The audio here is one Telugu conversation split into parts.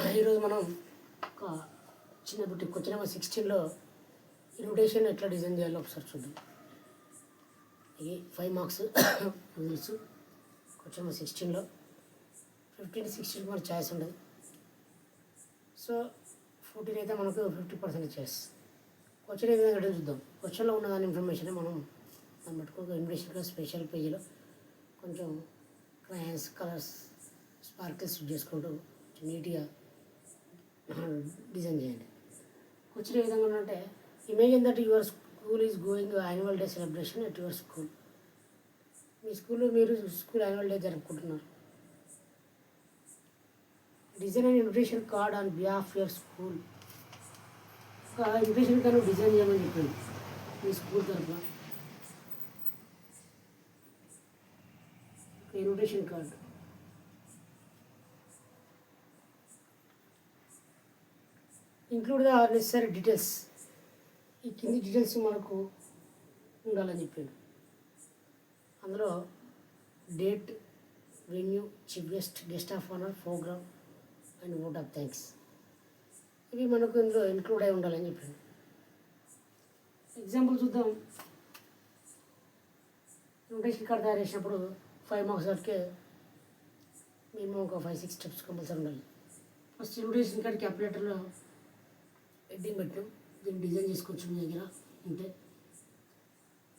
ఈరోజు మనం ఒక చిన్న బిట్ క్వశ్చన్ నెంబర్ 16లో ఇన్విటేషన్ ఎట్లా డిజైన్ చేయాలో ఒకసారి చూద్దాం. ఇది 5 మార్క్స్ తెలుసు. క్వశ్చన్ నెంబర్ 16లో 15 16 మనకు ఛాయిస్ ఉండదు. సో 14 అయితే మనకు 50% ఛాయిస్. క్వశ్చన్ ఏ విధంగా చూద్దాం. క్వశ్చన్లో ఉన్న దాని ఇన్ఫర్మేషన్ మనం దాన్ని పెట్టుకో ఇన్విటేషన్ స్పెషల్ పేజీలో కొంచెం క్రయాన్స్ కలర్స్ స్పార్కిల్స్ చేసుకుంటూ నీట్గా డిజైన్ చేయండి. క్వశ్చన్ ఏ విధంగా అంటే imagine that your school is going annual day celebration at your school. మీ స్కూల్లో మీరు స్కూల్ యాన్యువల్ డే జరుపుకుంటున్నారు. Design and invitation card on behalf your school. ఒక ఇన్విటేషన్ కార్డు డిజైన్ చేయమని చెప్పండి మీ స్కూల్ తరఫున. Invitation card include the necessary details. ఈ కింది డీటెయిల్స్ మనకు ఉండాలని చెప్పాడు. అందులో date, venue, chief guest of honour, programme and vote of thanks. ఇవి మనకు ఇందులో ఇంక్లూడ్ అయి ఉండాలని చెప్పాడు. ఎగ్జాంపుల్ చూద్దాం. ఇన్విటేషన్ కార్డు తయారు చేసినప్పుడు 5 మార్క్స్ వరకే మినిమం ఒక 5-6 స్టెప్స్ కంపల్సరీ ఉండాలి. ఫస్ట్ ఇన్విటేషన్ కార్డు క్యాల్కులేటర్లో హెడ్డింగ్ పెట్టాం. దీన్ని డిజైన్ చేసుకోవచ్చు మీ దగ్గర ఉంటే.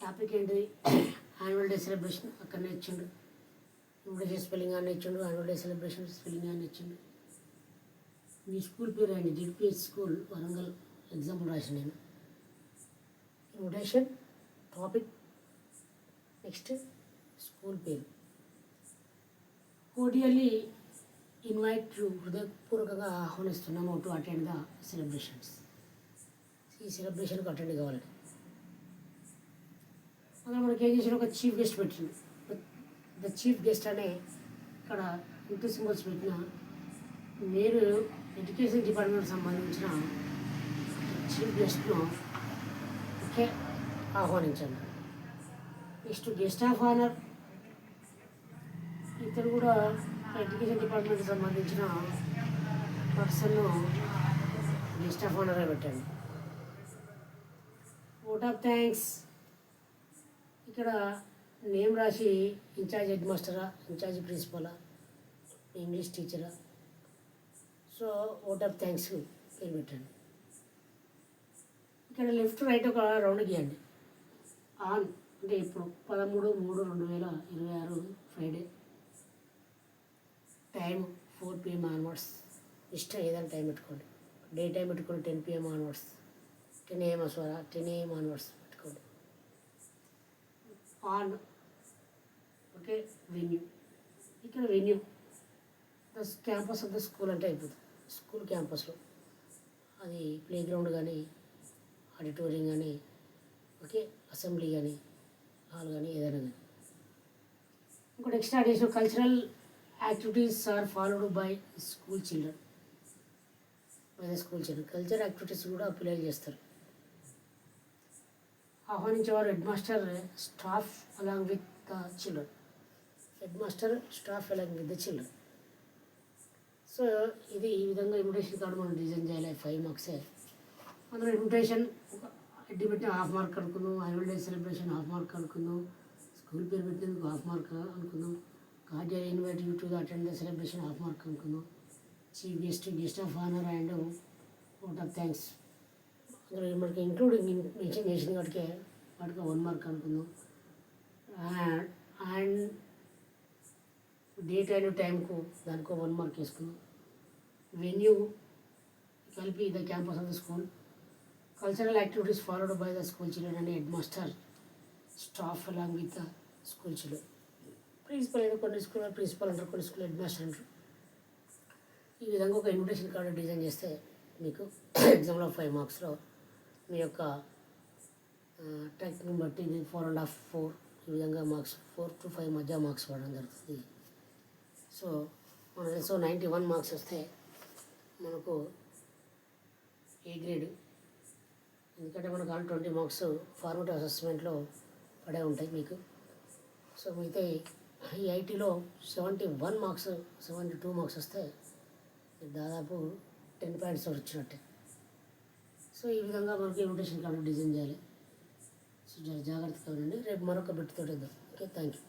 టాపిక్ ఏంటి? యాన్యువల్ డే సెలబ్రేషన్ అక్కడనే ఇచ్చిండు. ఇన్విటేషన్ స్పెల్లింగ్ అని ఇచ్చిండు. యాన్యువల్ డే సెలబ్రేషన్ స్పెల్లింగ్ అని ఇచ్చిండు. మీ స్కూల్ పేరు అండి జెడ్పిహెచ్ స్కూల్ వరంగల్ ఎగ్జాంపుల్ రాసి నేను. ఇన్విటేషన్ టాపిక్, నెక్స్ట్ స్కూల్ పేరు. కోడియల్లీ ఇన్వైట్ యూ, హృదయపూర్వకంగా ఆహ్వానిస్తున్నాము టు అటెండ్ ద సెలబ్రేషన్స్. ఈ సెలబ్రేషన్కి అటెండ్ కావాలని. అందులో మనకి ఏం చేసిన ఒక చీఫ్ గెస్ట్ పెట్టింది. ద చీఫ్ గెస్ట్ అనే ఇక్కడ ఇంటూ సింబల్స్ పెట్టిన మీరు ఎడ్యుకేషన్ డిపార్ట్మెంట్ సంబంధించిన చీఫ్ గెస్ట్ను ఓకే ఆహ్వానించండి. నెక్స్ట్ గెస్ట్ ఆఫ్ ఆనర్, ఇతను కూడా ఎడ్యుకేషన్ డిపార్ట్మెంట్కి సంబంధించిన పర్సన్ను గెస్ట్ ఆఫ్ ఆనర్గా పెట్టండి. ఓట్ ఆఫ్ థ్యాంక్స్ ఇక్కడ నేమ్ రాసి ఇన్ఛార్జ్ హెడ్ మాస్టరా, ఇన్ఛార్జ్ ప్రిన్సిపలా, ఇంగ్లీష్ టీచరా. సో ఓట్ ఆఫ్ థ్యాంక్స్ పేరు పెట్టండి. ఇక్కడ లెఫ్ట్ రైట్ ఒక రౌండ్ గీయండి. ఆన్ అంటే ఇప్పుడు 13/3/2026 ఫ్రైడే. Time 4 PM onwards. ఇష్టం ఏదైనా టైం పెట్టుకోండి. డే టైం పెట్టుకోండి 10 PM onwards. 10 AM 10 AM onwards పెట్టుకోండి. On okay. వెన్యూ ఇక్కడ venue the campus of the school అంటే అయిపోతుంది. స్కూల్ క్యాంపస్లో అది ప్లే గ్రౌండ్ కానీ, ఆడిటోరియం కానీ, ఓకే, అసెంబ్లీ కానీ, హాల్ కానీ, ఏదైనా కానీ. ఇంకోటి extra additional cultural activities are followed by school children. Culture activities కూడా పిల్లలు చేస్తారు. ఆహ్వానించేవారు head master, staff along with the children. Head master, staff along with the children. So ఇది ఈ విధంగా ఇన్విటేషన్ కార్డు మనం డిజైన్ చేయాలి. 5 మార్క్సే. అందులో ఇన్విటేషన్ హెడ్ పెట్టిన హాఫ్ మార్క్ అనుకుందాం. Annual day celebration half mark అనుకుందాం. స్కూల్ పేరు పెట్టినందుకు హాఫ్ మార్క్ అనుకుందాం. Cordial invite you to the attend the celebration half mark అనుకుందాం. Chief guest of honour and vote of thanks అందులో మనకి ఇంక్లూడింగ్ మెన్షన్ చేసిన వాటికి 1 మార్క్ అనుకుందాం. అండ్ డేట్ అండ్ టైంకు దానికో 1 మార్క్ వేసుకుందాం. వెన్యూ కలిపి the campus of the school. Cultural activities followed by the school children and head master, staff along with the school children. Principal ఏదో కొన్ని స్కూల్ ప్రిన్సిపల్ అంటారు, కొన్ని స్కూల్ హెడ్ మాస్టర్ అంటారు. ఈ విధంగా ఒక ఇన్విటేషన్ కార్డు డిజైన్ చేస్తే మీకు ఎగ్జామ్లో 5 మార్క్స్లో మీ యొక్క టెక్ని బట్టి 4.5 4 ఈ విధంగా మార్క్స్ 4 to 5 మధ్య మార్క్స్ పడడం జరుగుతుంది. సో మనకు 91 మార్క్స్ వస్తే మనకు ఏ గ్రేడ్. ఎందుకంటే మనకు ఆల్ 20 మార్క్స్ ఫార్మేటివ్ అసెస్మెంట్లో పడే ఉంటాయి మీకు. సో మిగతా ఈ ఐటీలో 71 మార్క్స్ 72 మార్క్స్ వస్తే దాదాపు 10 పాయింట్స్ వచ్చినట్టే. సో ఈ విధంగా మనకి ఇన్విటేషన్ కార్డు డిజైన్ చేయాలి. సో జాగ్రత్తగా ఉండండి. రేపు మరొక బిట్తో ఇద్దాం. Okay, thank you.